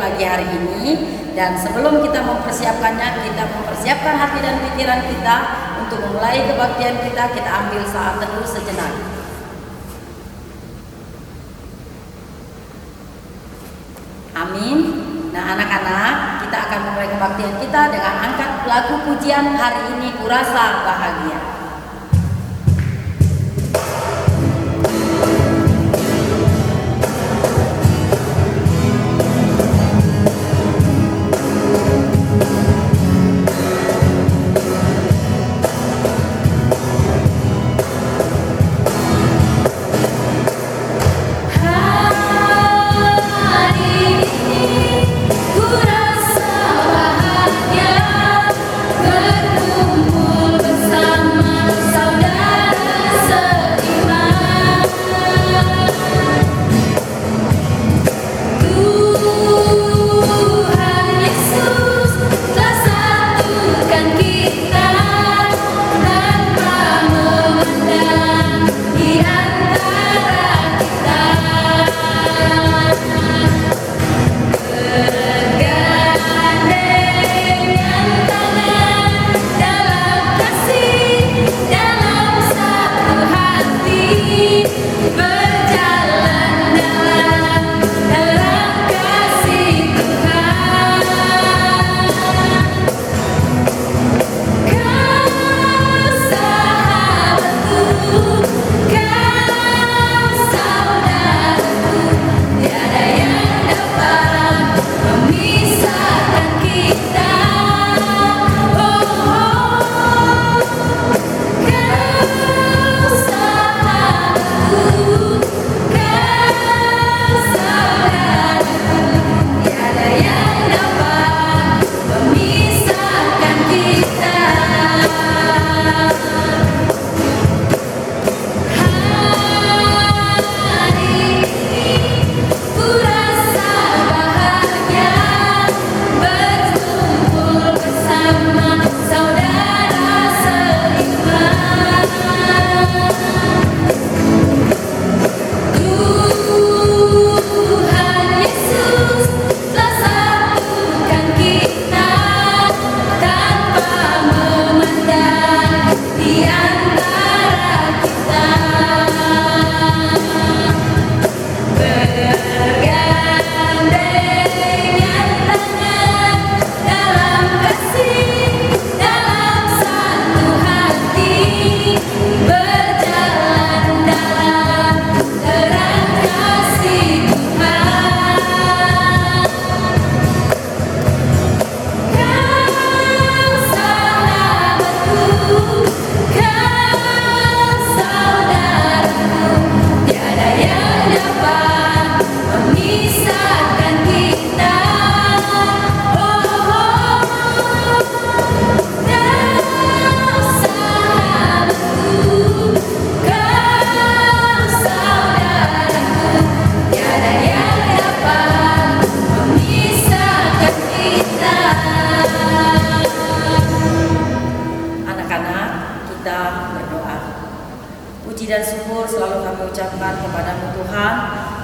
pagi hari ini. Dan sebelum kita mempersiapkannya, kita mempersiapkan hati dan pikiran kita untuk memulai kebaktian kita. Kita ambil saat teduh sejenak. Amin. Nah anak-anak, kita akan memulai kebaktian kita dengan angkat lagu pujian hari ini, Kurasa Bahagia. Dan syukur selalu kami ucapkan kepadamu Tuhan,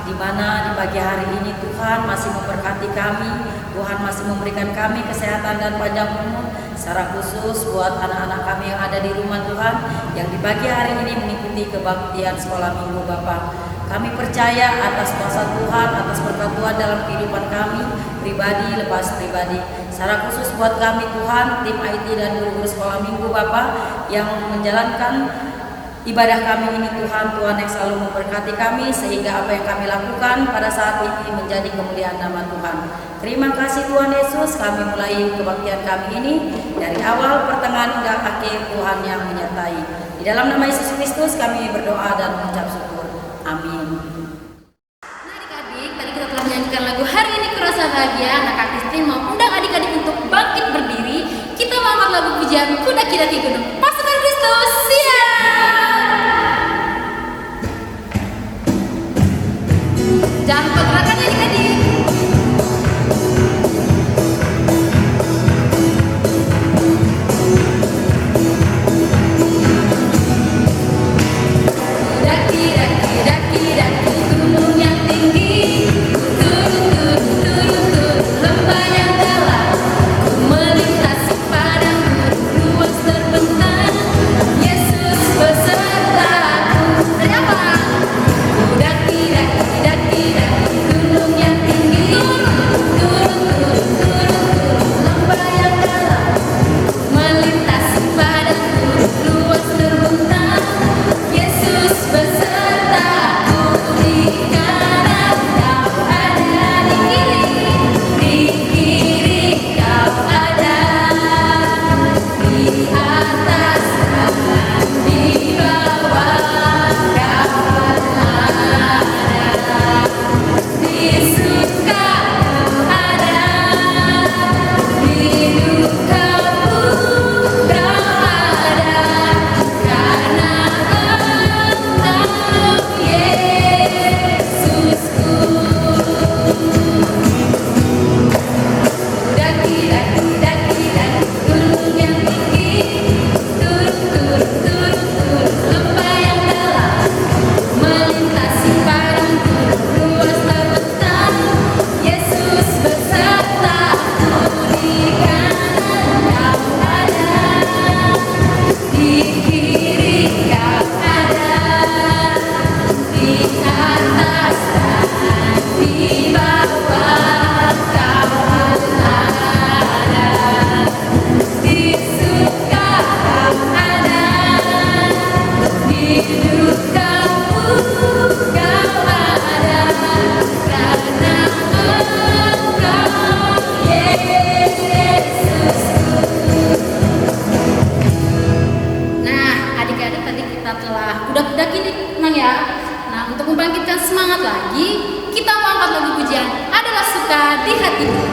di mana di pagi hari ini Tuhan masih memberkati kami, Tuhan masih memberikan kami kesehatan dan panjang umur, secara khusus buat anak-anak kami yang ada di rumah Tuhan, yang di pagi hari ini mengikuti kebaktian sekolah minggu Bapa. Kami percaya atas kuasa Tuhan, atas berkat Tuhan dalam kehidupan kami, pribadi lepas pribadi. Secara khusus buat kami Tuhan, tim IT dan guru-guru sekolah minggu Bapa yang menjalankan ibadah kami ini Tuhan, Tuhan yang selalu memberkati kami sehingga apa yang kami lakukan pada saat ini menjadi kemuliaan nama Tuhan. Terima kasih Tuhan Yesus, kami mulai kebaktian kami ini dari awal, pertengahan hingga akhir, Tuhan yang menyertai. Di dalam nama Yesus Kristus kami berdoa dan mengucap syukur. Amin. Nah adik-adik, tadi kita telah menyanyikan lagu Hari Ini Kurasa Bahagia. Anak Kristin mau undang adik-adik untuk bangkit berdiri. Kita mengangkat lagu pujian Ku Daki-Daki Gunung. Pasukan Kristus, siap! Jangan lupa gerakannya adik-adik. Daki, daki, daki, daki. di hatiku.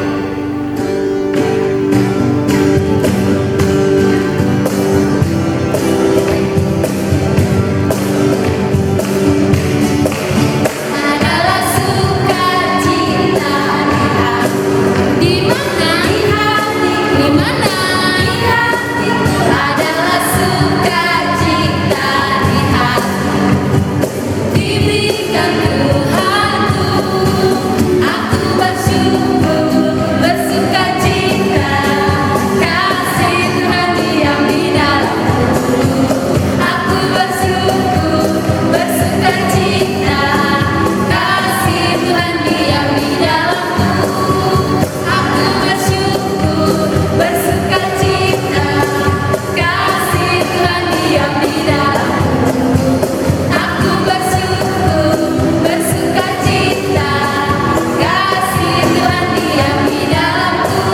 Adalah sukacita di mana di hati, di mana di hati, adalah sukacita di hati diberikan Tuhanku. Aku bersyukur, bersukacita, kasih Tuhan diam di dalamku. Aku bersyukur, bersukacita, kasih Tuhan diam di dalamku. Aku bersyukur, bersukacita, kasih Tuhan diam di dalamku. Aku bersyukur, bersukacita, kasih Tuhan diam di dalamku.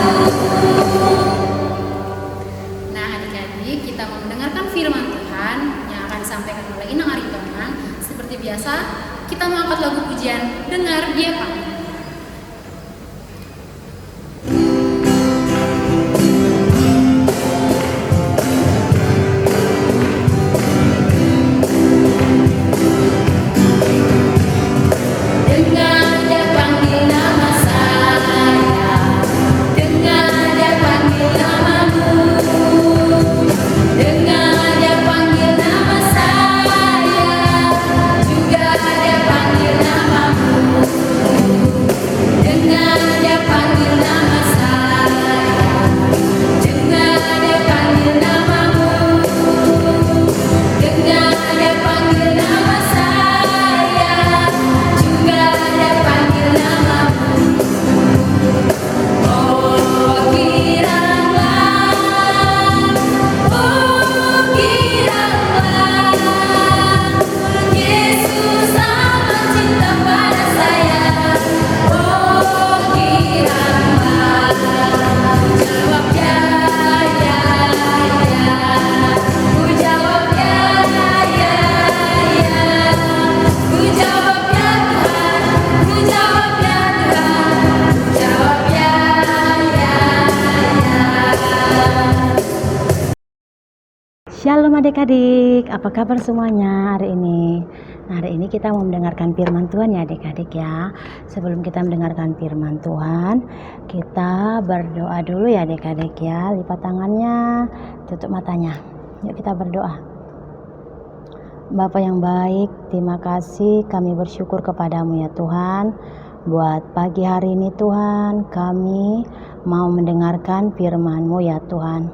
Nah, adik-adik, kita mau mendengarkan firman Tuhan yang akan disampaikan oleh Inang Aritona. Seperti biasa, kita mau angkat lagu pujian Dengar Dia Panggil. Dengar Dia panggil nama saya, dengar Dia panggil namamu, dengar Dia panggil nama saya, juga Dia panggil namamu, dengar Dia panggil nama saya, dengar Dia panggil namamu, dengar Dia panggil nama saya, juga Dia panggil namamu. Oh kiranya, Yesus amat cinta pada saya. Oh kiranya, jawab ya, ya, ya. Ku jawab ya, ya, ya. Ku jawab ya Tuhan, ku jawab ya Tuhan, jawab ya, ya, ya. Shalom adik-adik, apa kabar semuanya hari ini? Nah, hari ini kita mau mendengarkan firman Tuhan ya adik-adik ya. Sebelum kita mendengarkan firman Tuhan, kita berdoa dulu ya adik-adik ya. Lipat tangannya, tutup matanya. Yuk kita berdoa. Bapa yang baik, terima kasih, kami bersyukur kepadamu ya Tuhan. Buat pagi hari ini Tuhan, kami mau mendengarkan firman-Mu ya Tuhan.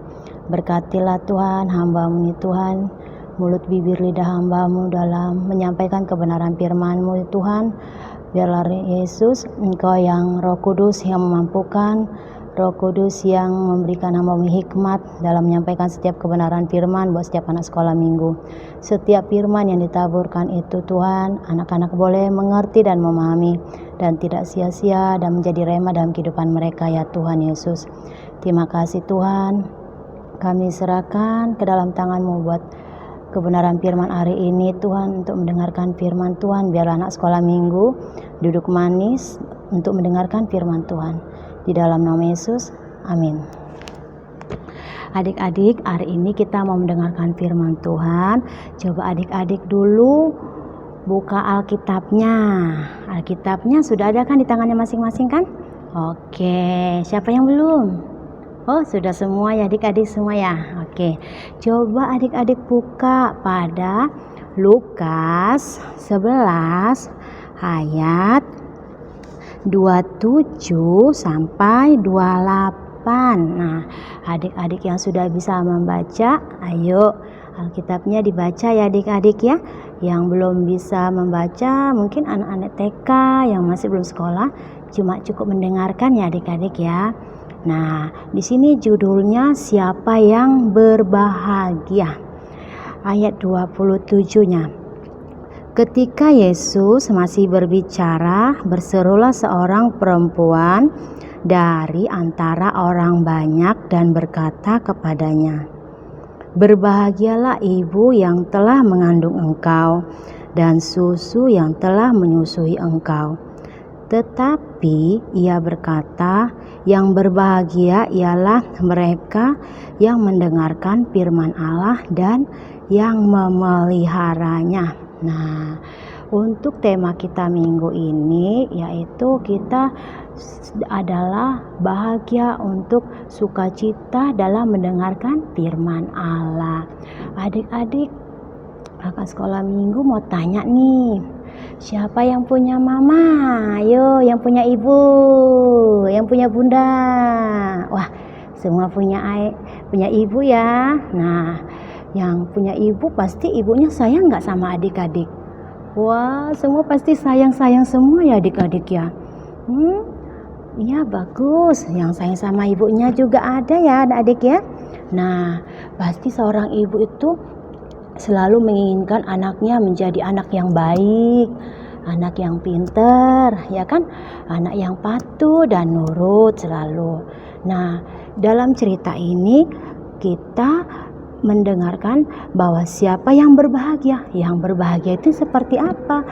Berkatilah Tuhan hamba-Mu ini Tuhan, mulut bibir lidah hamba-Mu dalam menyampaikan kebenaran firman-Mu ya Tuhan. Biarlah Yesus, Engkau yang Roh Kudus yang memampukan, Roh Kudus yang memberikan hamba-Mu hikmat dalam menyampaikan setiap kebenaran firman buat setiap anak sekolah minggu. Setiap firman yang ditaburkan itu Tuhan, anak-anak boleh mengerti dan memahami dan tidak sia-sia dan menjadi rema dalam kehidupan mereka ya Tuhan Yesus. Terima kasih Tuhan. Kami serahkan ke dalam tangan-Mu buat kebenaran firman hari ini Tuhan, untuk mendengarkan firman Tuhan. Biarlah anak sekolah minggu duduk manis untuk mendengarkan firman Tuhan. Di dalam nama Yesus, amin. Adik-adik, hari ini kita mau mendengarkan firman Tuhan. Coba adik-adik dulu buka Alkitabnya. Alkitabnya sudah ada kan di tangannya masing-masing kan? Oke, siapa yang belum? Oh, sudah semua ya adik-adik semua ya. Oke. Coba adik-adik buka pada Lukas 11 ayat 27 sampai 28. Nah, adik-adik yang sudah bisa membaca, ayo Alkitabnya dibaca ya adik-adik ya. Yang belum bisa membaca, mungkin anak-anak TK yang masih belum sekolah, cuma cukup mendengarkan ya adik-adik ya. Nah, di sini judulnya siapa yang berbahagia. Ayat 27-nya. Ketika Yesus masih berbicara, berserulah seorang perempuan dari antara orang banyak dan berkata kepadanya, "Berbahagialah ibu yang telah mengandung engkau dan susu yang telah menyusui engkau." Tetapi ia berkata, yang berbahagia ialah mereka yang mendengarkan firman Allah dan yang memeliharanya. Nah, untuk tema kita minggu ini yaitu kita adalah bahagia untuk sukacita dalam mendengarkan firman Allah. Adik-adik, kakak sekolah minggu mau tanya nih, siapa yang punya mama? Ayo, yang punya ibu, yang punya bunda. Wah, semua punya ibu ya. Nah, yang punya ibu pasti ibunya sayang nggak sama adik-adik? Wah, semua pasti sayang-sayang semua ya adik-adik ya. Iya, bagus. Yang sayang sama ibunya juga ada ya adik-adik ya. Nah, pasti seorang ibu itu selalu menginginkan anaknya menjadi anak yang baik, anak yang pinter, ya kan? Anak yang patuh dan nurut selalu. Nah, dalam cerita ini kita mendengarkan bahwa siapa yang berbahagia. Yang berbahagia itu seperti apa?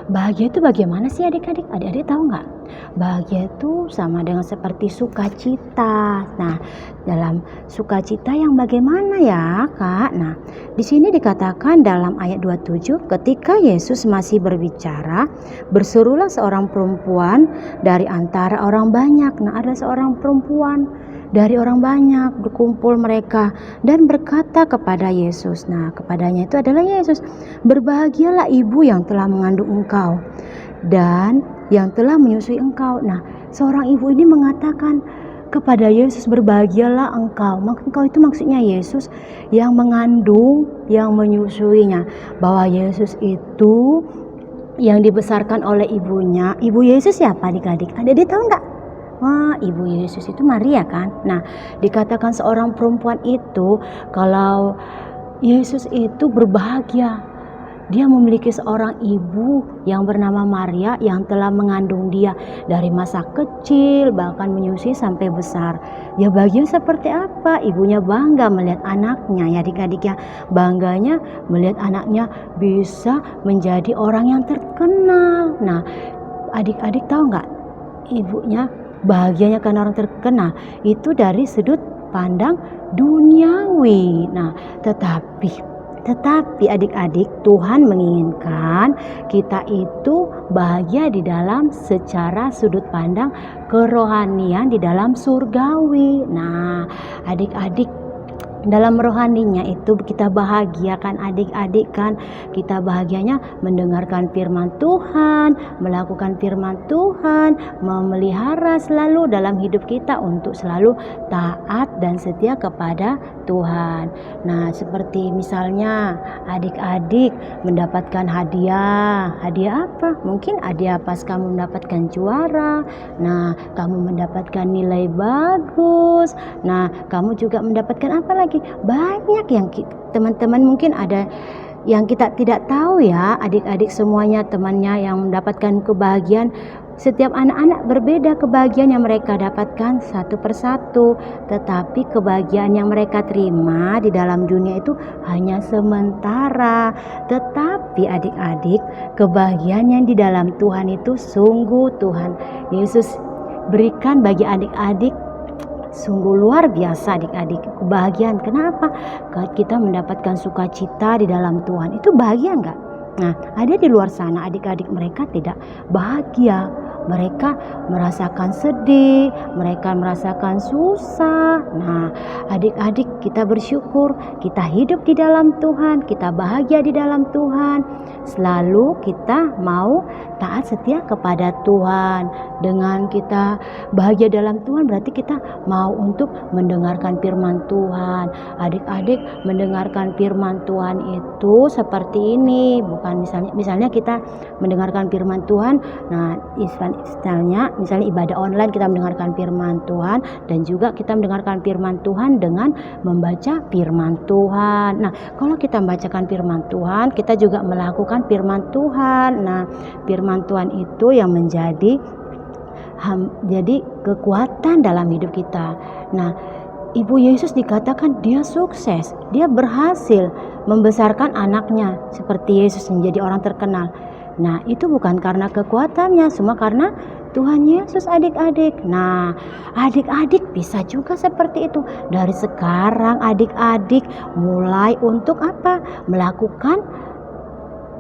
Bahagia itu bagaimana sih adik-adik? Adik-adik tahu nggak? Bahagia itu sama dengan seperti sukacita. Nah, dalam sukacita yang bagaimana ya, Kak? Nah, di sini dikatakan dalam ayat 27, ketika Yesus masih berbicara, berserulah seorang perempuan dari antara orang banyak. Nah, ada seorang perempuan dari orang banyak, berkumpul mereka dan berkata kepada Yesus. Nah, kepadanya itu adalah Yesus, berbahagialah ibu yang telah mengandung engkau dan yang telah menyusui engkau. Nah, seorang ibu ini mengatakan kepada Yesus, berbahagialah engkau. Engkau itu maksudnya Yesus yang mengandung, yang menyusuinya. Bahwa Yesus itu yang dibesarkan oleh ibunya. Ibu Yesus siapa adik-adik? Adik-adik tahu nggak? Wah, ibu Yesus itu Maria kan. Nah, dikatakan seorang perempuan itu kalau Yesus itu berbahagia. Dia memiliki seorang ibu yang bernama Maria yang telah mengandung dia dari masa kecil bahkan menyusui sampai besar. Ya, bahagia seperti apa? Ibunya bangga melihat anaknya ya adik-adik ya. Bangganya melihat anaknya bisa menjadi orang yang terkenal. Nah, adik-adik tahu nggak? Ibunya bahagianya karena orang terkenal itu dari sudut pandang duniawi. Nah, tetapi adik-adik, Tuhan menginginkan kita itu bahagia di dalam secara sudut pandang kerohanian di dalam surgawi. Nah, adik-adik, dalam rohaninya itu kita bahagia kan adik-adik kan. Kita bahagianya mendengarkan firman Tuhan, melakukan firman Tuhan, memelihara selalu dalam hidup kita untuk selalu taat dan setia kepada Tuhan. Nah, seperti misalnya adik-adik mendapatkan hadiah. Hadiah apa? Mungkin hadiah pas kamu mendapatkan juara. Nah, kamu mendapatkan nilai bagus. Nah, kamu juga mendapatkan apa lagi? Banyak yang teman-teman mungkin ada yang kita tidak tahu ya adik-adik semuanya temannya yang mendapatkan kebahagiaan. Setiap anak-anak berbeda kebahagiaan yang mereka dapatkan satu persatu, tetapi kebahagiaan yang mereka terima di dalam dunia itu hanya sementara. Tetapi adik-adik, kebahagiaan yang di dalam Tuhan itu sungguh Tuhan Yesus berikan bagi adik-adik sungguh luar biasa adik-adik. Kebahagiaan, kenapa? Kita mendapatkan sukacita di dalam Tuhan. Itu bahagia enggak? Nah, ada di luar sana adik-adik mereka tidak bahagia. Mereka merasakan sedih, mereka merasakan susah. Nah, adik-adik kita bersyukur, kita hidup di dalam Tuhan, kita bahagia di dalam Tuhan. Selalu kita mau taat setia kepada Tuhan. Dengan kita bahagia dalam Tuhan berarti kita mau untuk mendengarkan firman Tuhan. Adik-adik mendengarkan firman Tuhan itu seperti ini, bukan misalnya kita mendengarkan firman Tuhan. Nah, misalnya ibadah online kita mendengarkan firman Tuhan dan juga kita mendengarkan firman Tuhan dengan membaca firman Tuhan. Nah, kalau kita membacakan firman Tuhan, kita juga melakukan firman Tuhan. Nah, firman Tuhan itu yang menjadi kekuatan dalam hidup kita. Nah, Ibu Yesus dikatakan dia sukses, dia berhasil membesarkan anaknya seperti Yesus menjadi orang terkenal. Nah, itu bukan karena kekuatannya, semua karena Tuhan Yesus adik-adik. Nah, adik-adik bisa juga seperti itu. Dari sekarang adik-adik mulai untuk apa? Melakukan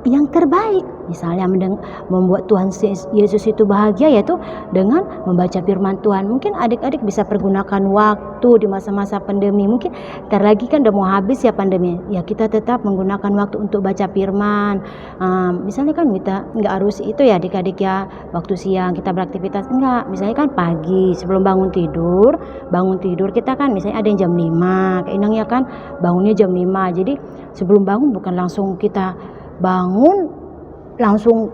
yang terbaik. Misalnya membuat Tuhan Yesus itu bahagia, yaitu dengan membaca firman Tuhan. Mungkin adik-adik bisa pergunakan waktu di masa-masa pandemi. Mungkin ntar lagi kan udah mau habis ya pandemi. Ya kita tetap menggunakan waktu untuk baca firman. Misalnya kan kita nggak harus itu ya adik-adik ya, waktu siang kita beraktivitas. Enggak, misalnya kan pagi sebelum bangun tidur kita kan misalnya ada yang jam 5. Kayak Inang ya kan bangunnya jam 5. Jadi sebelum bangun bukan langsung kita bangun langsung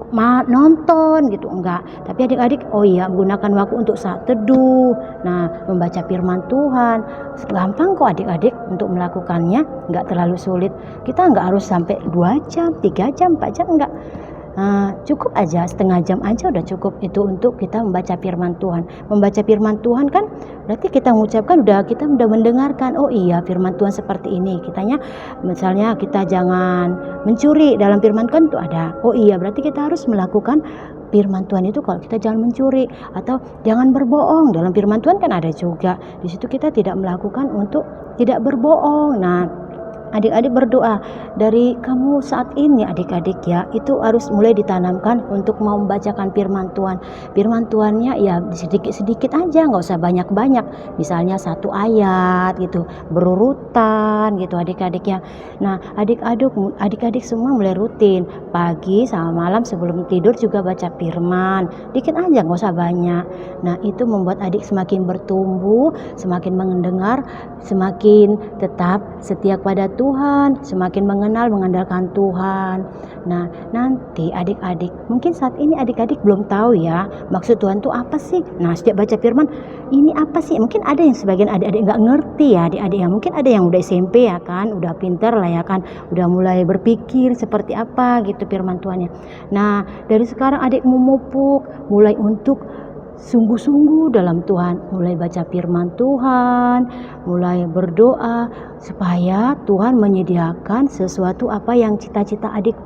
nonton gitu, enggak, tapi adik-adik gunakan waktu untuk saat teduh, membaca firman Tuhan. Gampang kok adik-adik untuk melakukannya, enggak terlalu sulit. Kita enggak harus sampai 2 jam, 3 jam, 4 jam, enggak. Cukup aja setengah jam aja udah cukup itu untuk kita membaca firman Tuhan. Membaca firman Tuhan kan berarti kita mengucapkan kita udah mendengarkan, oh iya firman Tuhan seperti ini. Misalnya kita jangan mencuri, dalam firman Tuhan itu ada. Oh iya berarti kita harus melakukan firman Tuhan itu kalau kita jangan mencuri, atau jangan berbohong. Dalam firman Tuhan kan ada juga. Di situ kita tidak melakukan untuk tidak berbohong. Nah, adik-adik berdoa dari kamu saat ini adik-adik ya, itu harus mulai ditanamkan untuk mau membacakan firman Tuhan. Firman Tuhannya ya sedikit-sedikit aja, nggak usah banyak-banyak. Misalnya 1 ayat gitu, berurutan gitu adik-adik ya. Nah adik-adik semua mulai rutin pagi sama malam sebelum tidur juga baca firman. Dikit aja, nggak usah banyak. Nah itu membuat adik semakin bertumbuh, semakin mendengar, semakin tetap setia pada Tuhan, semakin mengandalkan Tuhan. Nah, nanti adik-adik, mungkin saat ini adik-adik belum tahu ya, maksud Tuhan itu apa sih? Nah, setiap baca firman, ini apa sih? Mungkin ada yang sebagian adik-adik nggak ngerti ya, adik-adik yang mungkin ada yang udah SMP ya kan, udah pintar lah ya kan, udah mulai berpikir seperti apa gitu firman Tuhannya. Nah, dari sekarang adik memupuk, mulai untuk sungguh-sungguh dalam Tuhan, mulai baca firman Tuhan, mulai berdoa supaya Tuhan menyediakan sesuatu apa yang cita-cita adik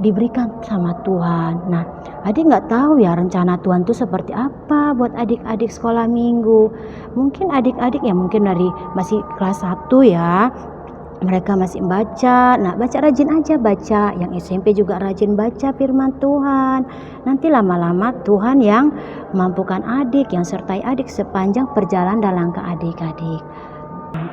diberikan sama Tuhan. Nah, adik nggak tahu ya rencana Tuhan itu seperti apa buat adik-adik sekolah minggu. Mungkin adik-adik ya mungkin dari masih kelas 1 ya, mereka masih baca. Nah, baca rajin aja baca. Yang SMP juga rajin baca firman Tuhan. Nanti lama-lama Tuhan yang mampukan adik, yang sertai adik sepanjang perjalanan dalam langkah adik-adik.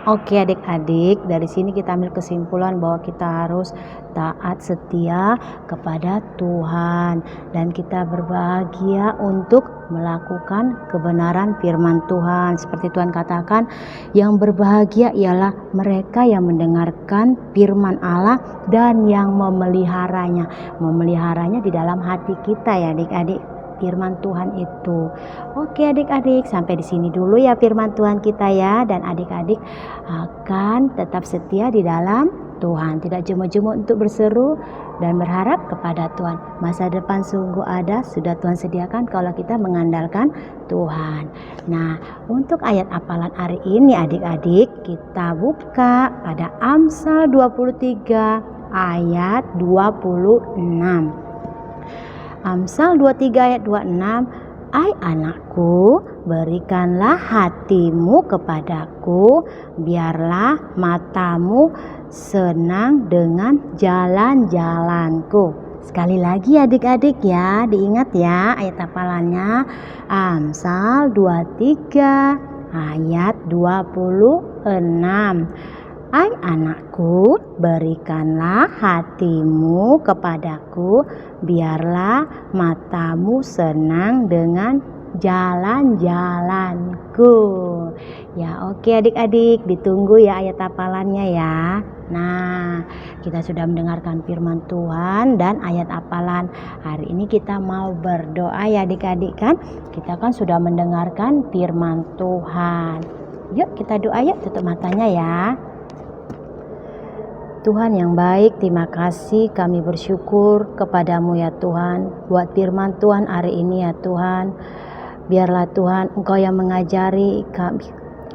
Oke adik-adik, dari sini kita ambil kesimpulan bahwa kita harus taat setia kepada Tuhan dan kita berbahagia untuk melakukan kebenaran firman Tuhan. Seperti Tuhan katakan, yang berbahagia ialah mereka yang mendengarkan firman Allah dan yang memeliharanya. Memeliharanya di dalam hati kita ya adik-adik, firman Tuhan itu. Oke adik-adik, sampai di sini dulu ya firman Tuhan kita ya, dan adik-adik akan tetap setia di dalam Tuhan, tidak jemu-jemu untuk berseru dan berharap kepada Tuhan. Masa depan sungguh ada, sudah Tuhan sediakan kalau kita mengandalkan Tuhan. Nah, untuk ayat hafalan hari ini adik-adik, kita buka pada Amsal 23 ayat 26. Amsal 23 ayat 26, Ai anakku, berikanlah hatimu kepadaku, biarlah matamu senang dengan jalan-jalanku. Sekali lagi adik-adik ya, diingat ya ayat hafalannya. Amsal 23 ayat 26. Ai anakku, berikanlah hatimu kepadaku, biarlah matamu senang dengan jalan-jalanku. Ya oke adik-adik, ditunggu ya ayat hafalannya ya. Nah, kita sudah mendengarkan firman Tuhan dan ayat hafalan. Hari ini kita mau berdoa ya adik-adik kan. Kita kan sudah mendengarkan firman Tuhan. Yuk kita doa yuk, tutup matanya ya. Tuhan yang baik, terima kasih, kami bersyukur kepadamu ya Tuhan, buat firman Tuhan hari ini ya Tuhan. Biarlah Tuhan Engkau yang mengajari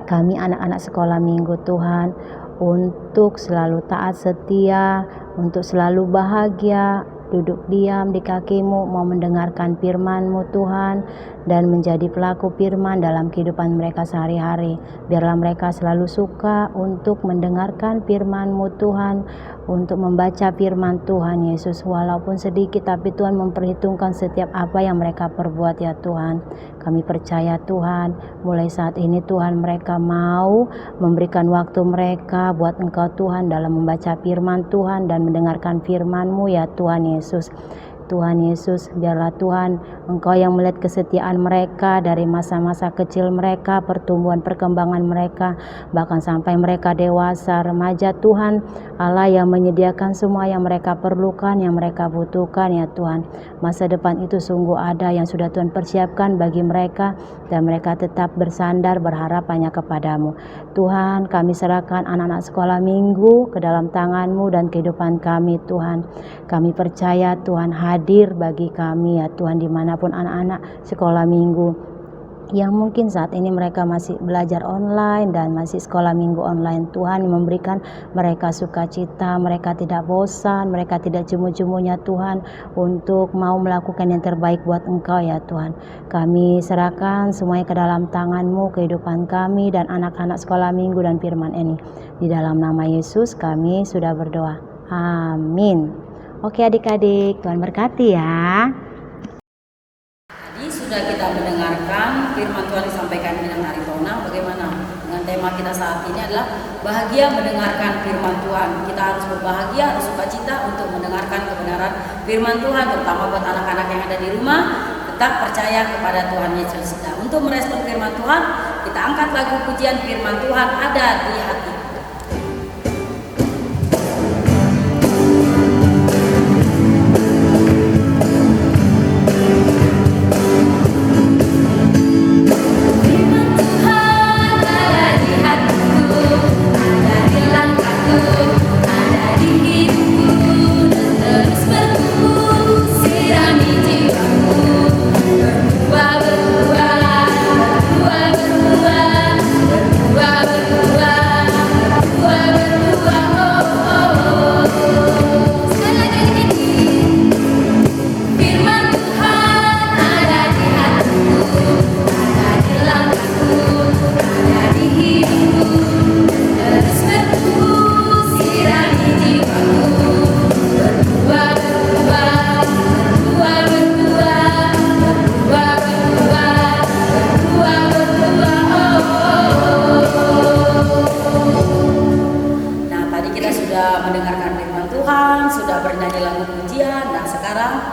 kami anak-anak sekolah minggu Tuhan, untuk selalu taat setia, untuk selalu bahagia duduk diam di kaki-Mu, mau mendengarkan firman-Mu Tuhan, dan menjadi pelaku firman dalam kehidupan mereka sehari-hari. Biarlah mereka selalu suka untuk mendengarkan firman-Mu Tuhan, untuk membaca firman Tuhan Yesus, walaupun sedikit tapi Tuhan memperhitungkan setiap apa yang mereka perbuat ya Tuhan. Kami percaya Tuhan, mulai saat ini Tuhan mereka mau memberikan waktu mereka buat Engkau Tuhan dalam membaca firman Tuhan dan mendengarkan firman-Mu ya Tuhan Yesus. Tuhan Yesus, biarlah Tuhan Engkau yang melihat kesetiaan mereka dari masa-masa kecil mereka, pertumbuhan perkembangan mereka, bahkan sampai mereka dewasa, remaja Tuhan Allah yang menyediakan semua yang mereka perlukan, yang mereka butuhkan ya Tuhan. Masa depan itu sungguh ada yang sudah Tuhan persiapkan bagi mereka, dan mereka tetap bersandar berharap hanya kepadamu. Tuhan, kami serahkan anak-anak sekolah minggu ke dalam tangan-Mu dan kehidupan kami Tuhan. Kami percaya Tuhan hadir bagi kami ya Tuhan, dimanapun anak-anak sekolah minggu yang mungkin saat ini mereka masih belajar online dan masih sekolah minggu online. Tuhan memberikan mereka sukacita, mereka tidak bosan, mereka tidak jemu-jemunya Tuhan untuk mau melakukan yang terbaik buat Engkau ya Tuhan. Kami serahkan semuanya ke dalam tangan-Mu, kehidupan kami dan anak-anak sekolah minggu dan firman ini. Di dalam nama Yesus kami sudah berdoa. Amin. Oke adik-adik, Tuhan berkati ya. Tadi sudah kita mendengarkan firman Tuhan disampaikan dengan Aritona. Bagaimana dengan tema kita saat ini adalah bahagia mendengarkan firman Tuhan. Kita harus berbahagia, harus sukacita untuk mendengarkan kebenaran firman Tuhan, terutama buat anak-anak yang ada di rumah. Tetap percaya kepada Tuhan Yesus. Untuk merespon firman Tuhan, kita angkat lagu pujian firman Tuhan ada di hati.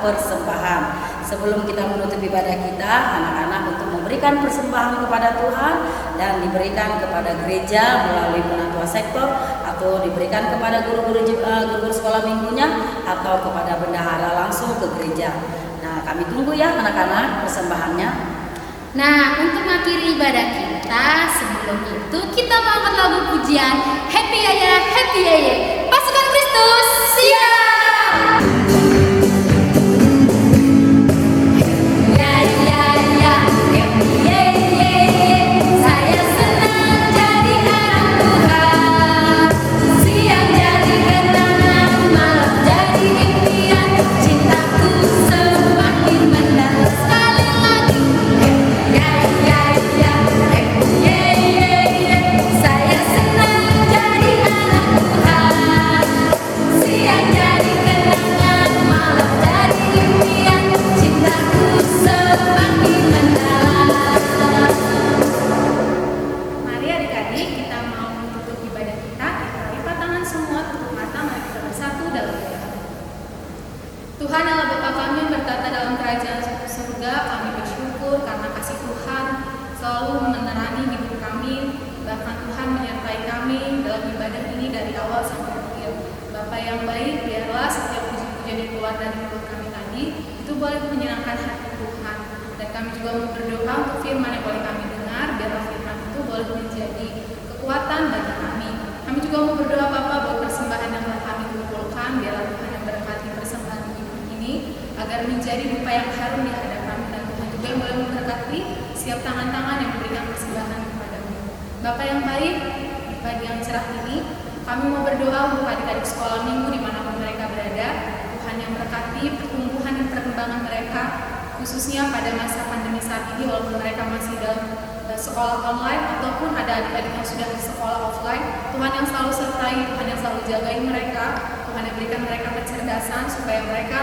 Persembahan. Sebelum kita menutup ibadah kita, anak-anak untuk memberikan persembahan kepada Tuhan dan diberikan kepada gereja melalui penatua sektor, atau diberikan kepada guru-guru sekolah minggunya, atau kepada bendahara langsung ke gereja. Nah, kami tunggu ya anak-anak persembahannya. Nah, untuk mengakhiri ibadah kita, sebelum itu kita mau angkat lagu pujian Happy Yaya, Happy Yaya, Pasukan Kristus, siap! Tuhan Allah Bapa kami berkata dalam kerajaan surga, kami bersyukur karena kasih Tuhan selalu menerangi hidup kami, bahkan Tuhan menyertai kami dalam ibadah ini dari awal sampai akhir. Bapa yang baik, biarlah setiap puji-pujian yang keluar dari mulut kami tadi itu boleh menyenangkan hati Tuhan, dan kami juga mau berdoa untuk firman yang boleh kami dengar, biarlah firman itu boleh menjadi kekuatan bagi kami. Kami juga mau berdoa Bapa buat persembahan yang telah kami kumpulkan, biarlah Tuhan yang berkati persembahan agar menjadi rupa yang harum di hadapan, dan Tuhan juga yang boleh memberkati setiap tangan-tangan yang memberikan persembahan kepadamu. Bapa yang baik, di pagi yang cerah ini kami mau berdoa untuk adik-adik sekolah minggu dimanapun mereka berada. Tuhan Tuhan yang berkati pertumbuhan dan perkembangan mereka, khususnya pada masa pandemi saat ini, walaupun mereka masih dalam sekolah online ataupun ada adik-adik yang sudah sekolah offline. Tuhan yang selalu sertai, Tuhan yang selalu jagain mereka, Tuhan yang berikan mereka kecerdasan supaya mereka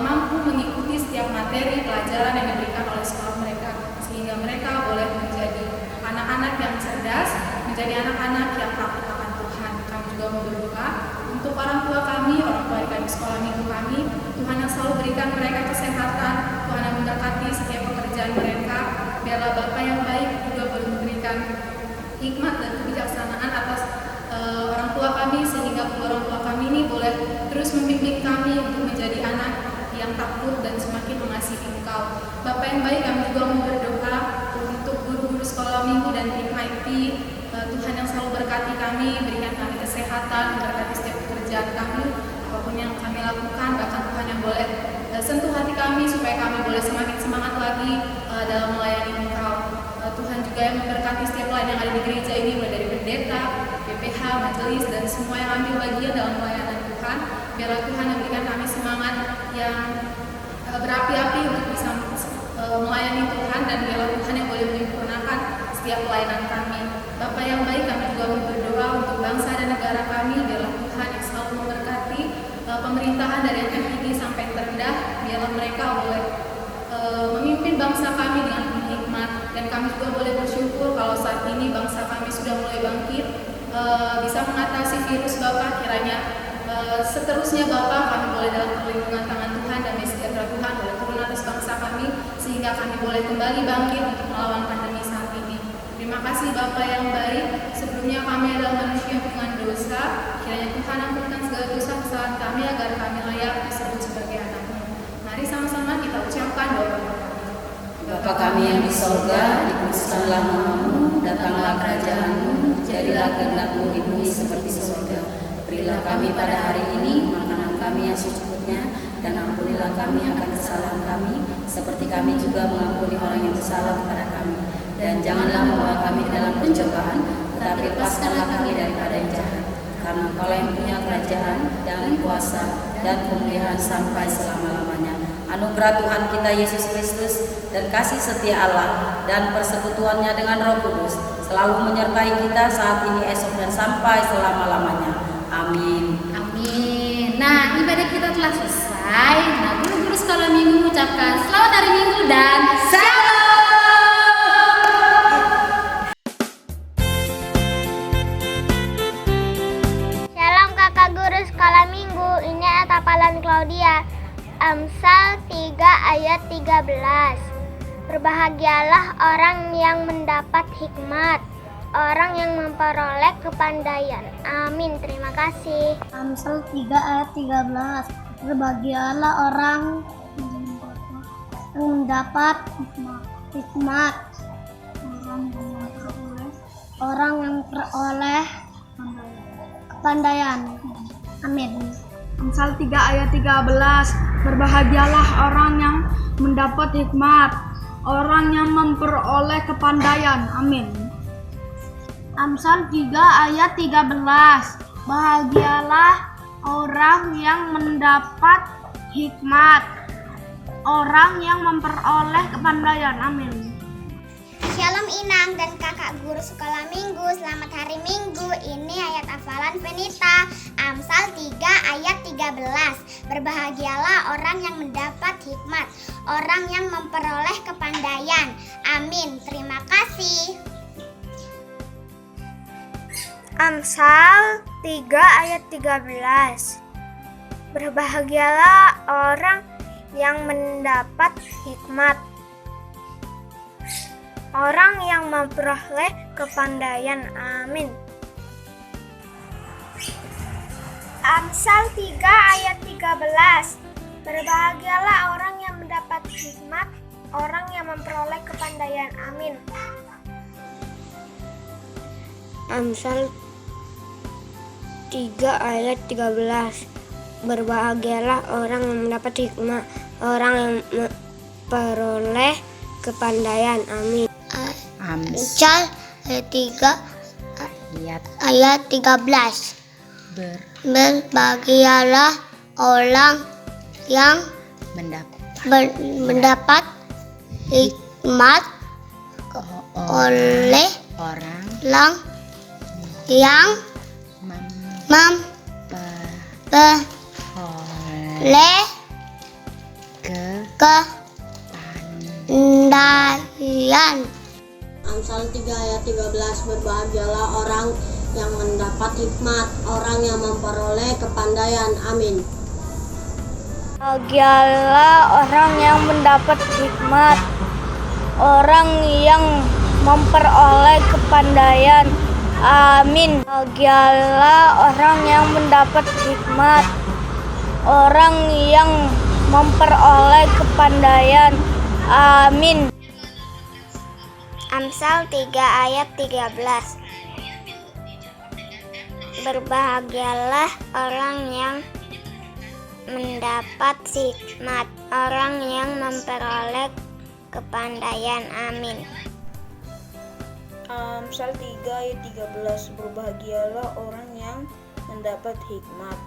mampu mengikuti setiap materi pelajaran yang diberikan oleh sekolah mereka, sehingga mereka boleh menjadi anak-anak yang cerdas, menjadi anak-anak yang takut akan Tuhan. Kami juga mau berdoa untuk orang tua kami, orang tua di sekolah minggu kami. Tuhan yang selalu berikan mereka kesehatan, Tuhan yang memberkati setiap pekerjaan mereka. Biarlah Bapa yang baik juga boleh memberikan hikmat dan kebijaksanaan atas orang tua kami, sehingga kedua orang tua kami ini boleh terus membimbing kami untuk menjadi anak yang takut dan semakin mengasihi Engkau. Bapa yang baik, kami juga mau berdoa untuk guru-guru sekolah minggu dan tim IT. Tuhan yang selalu berkati kami, berikan kami kesehatan, berkati setiap pekerjaan kami, apapun yang kami lakukan. Bahkan Tuhan yang boleh sentuh hati kami supaya kami boleh semakin semangat lagi dalam melayani Engkau. Tuhan juga yang memberkati setiap pelayan yang ada di gereja ini, mulai dari pendeta, PPH, majelis, dan semua yang ambil bagian dalam pelayanan Tuhan. Biarlah Tuhan yang berikan kami semangat yang berapi-api untuk bisa melayani Tuhan, dan biarlah Tuhan yang boleh menyempurnakan setiap pelayanan kami. Bapa yang baik, kami juga berdoa untuk bangsa dan negara kami. Biarlah Tuhan yang selalu memberkati pemerintahan dari yang tertinggi sampai yang terendah. Biarlah mereka boleh memimpin bangsa kami dengan penuh hikmat, dan kami juga boleh bersyukur kalau saat ini bangsa kami sudah mulai bangkit, bisa mengatasi virus. Bapa, kiranya seterusnya Bapa, kami boleh dalam perlindungan tangan Tuhan, dan sejahtera Tuhan boleh turun atas bangsa kami, sehingga kami boleh kembali bangkit untuk melawan pandemi saat ini. Terima kasih Bapa yang baik. Sebelumnya kami adalah manusia dengan dosa, kiranya Tuhan ampunkan segala dosa kesalahan kami agar kami layak disebut sebagai anak-Mu. Mari sama-sama kita ucapkan doa. Bapa kami yang di sorga, dikuduskanlah nama-Mu, datanglah kerajaan-Mu, jadilah kehendak-Mu di bumi seperti di sorga. Berilah kami pada hari ini makanan kami yang secukupnya, dan ampunilah kami akan kesalahan kami, seperti kami juga mengampuni orang yang bersalah kepada kami. Dan janganlah membawa kami ke dalam pencobaan, tetapi lepaskanlah kami daripada yang jahat. Karena Engkau yang punya kerajaan dan kuasa dan kemuliaan sampai selama-lamanya. Anugerah Tuhan kita Yesus Kristus dan kasih setia Allah dan persekutuannya dengan Roh Kudus selalu menyertai kita saat ini, esok, dan sampai selama-lamanya. Amin. Amin. Nah, ibadah kita telah selesai. Nah, guru-guru sekolah minggu mengucapkan selamat hari Minggu dan shalom. Shalom kakak guru sekolah minggu, ini ayat hafalan Claudia. Amsal 3 ayat 13. Berbahagialah orang yang mendapat hikmat, orang yang memperoleh kepandaian. Amin. Terima kasih. Amsal 3 ayat 13. Berbahagialah orang yang mendapat hikmat, orang yang memperoleh kepandaian. Amin. Amsal 3 ayat 13. Berbahagialah orang yang mendapat hikmat, orang yang memperoleh kepandaian. Amin. Amsal 3 ayat 13. Bahagialah orang yang mendapat hikmat, orang yang memperoleh kepandaian. Amin. Shalom Inang dan kakak guru sekolah minggu, selamat hari Minggu. Ini ayat hafalan Venita. Amsal 3 ayat 13. Berbahagialah orang yang mendapat hikmat, orang yang memperoleh kepandaian. Amin. Terima kasih. Amsal 3 ayat 13. Berbahagialah orang yang mendapat hikmat, orang yang memperoleh kepandaian. Amin. Amsal 3 ayat 13. Berbahagialah orang yang mendapat hikmat, orang yang memperoleh kepandaian. Amin. Amsal 3 ayat 13. Berbahagialah orang yang mendapat hikmat, orang yang memperoleh kepandaian. Amin. Amsal 3 ayat 13. Berbahagialah orang yang mendapat hikmat oleh orang yang memperoleh kepandaian. Amsal 3 ayat 13, berbahagialah orang yang mendapat hikmat, orang yang memperoleh kepandaian. Amin. Bahagialah orang yang mendapat hikmat, orang yang memperoleh kepandaian. Amin. Bahagialah orang yang mendapat hikmat, orang yang memperoleh kepandaian. Amin. Amsal 3 ayat 13. Berbahagialah orang yang mendapat hikmat, orang yang memperoleh kepandaian. Amin. Amsal 3 ayat 13, berbahagialah orang yang mendapat hikmat,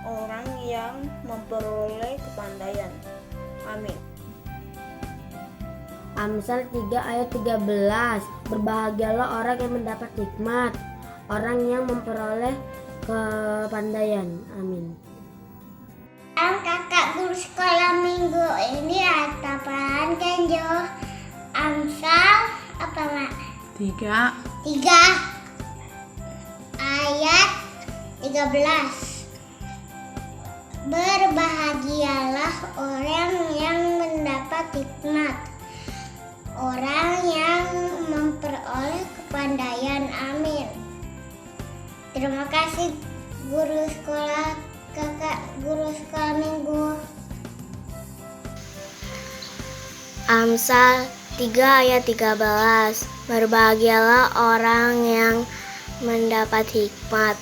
orang yang memperoleh kepandaian. Amin. Amsal 3 ayat 13, berbahagialah orang yang mendapat hikmat, orang yang memperoleh kepandaian. Amin. Kakak guru sekolah minggu ini hatapan Kenjo. Amsal apa Mak? 3 ayat 13. Berbahagialah orang yang mendapat hikmat, orang yang memperoleh kepandaian. Amin. Terima kasih guru sekolah, kakak guru sekolah minggu. Amsal 3 ayat 13. Berbahagialah orang yang mendapat hikmat,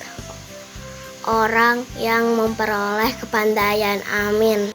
orang yang memperoleh kepandaian. Amin.